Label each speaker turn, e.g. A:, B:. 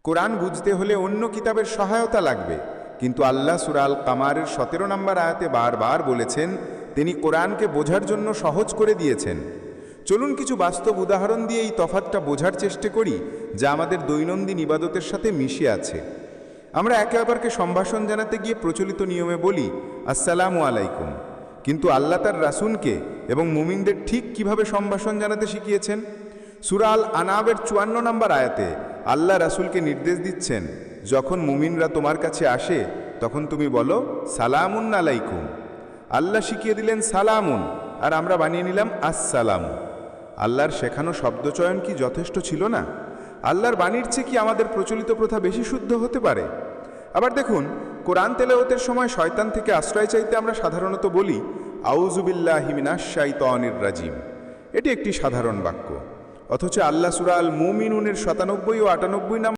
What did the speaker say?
A: কোরআন বুঝতে হলে অন্য কিতাবের সহায়তা লাগবে, কিন্তু আল্লাহ সূরা আল কামারের 17 নম্বর আয়াতে বারবার বলেছেন তিনি কোরআনকে বোঝার জন্য সহজ করে দিয়েছেন। চলুন কিছু বাস্তব উদাহরণ দিয়ে এই তফাৎটা বোঝার চেষ্টা করি যা আমাদের দৈনন্দিন ইবাদতের সাথে মিশে আছে। আমরা একে অপরকে সম্ভাষণ জানাতে গিয়ে প্রচলিত নিয়মে বলি আসসালামু আলাইকুম, কিন্তু আল্লাহ তার রাসূলকে এবং মুমিনদের ঠিক কিভাবে সম্ভাষণ জানাতে শিখিয়েছেন। সূরা আল আনাবের 54 নম্বর আয়াতে আল্লাহ রাসূলকে নির্দেশ দিচ্ছেন, যখন মুমিনরা তোমার কাছে আসে তখন তুমি বলো সালামুন আলাইকুম। আল্লাহ শিখিয়ে দিলেন সালামুন, আর আমরা বানিয়ে নিলাম আসসালাম। আল্লাহর শেখানো শব্দচয়ন কি যথেষ্ট ছিল না? আল্লাহর বাণীর চেয়ে কি আমাদের প্রচলিত প্রথা বেশি শুদ্ধ হতে পারে? আবার দেখুন, কোরআন তেলাওয়াতের সময় শয়তান থেকে আশ্রয় চাইতে আমরা সাধারণত বলি আউযু বিল্লাহি মিনাশ শাইতানির রাজিম। এটি একটি সাধারণ বাক্য, অথচ আল্লাহ সূরা আল মুমিনুনের 97 ও 98 নম্বর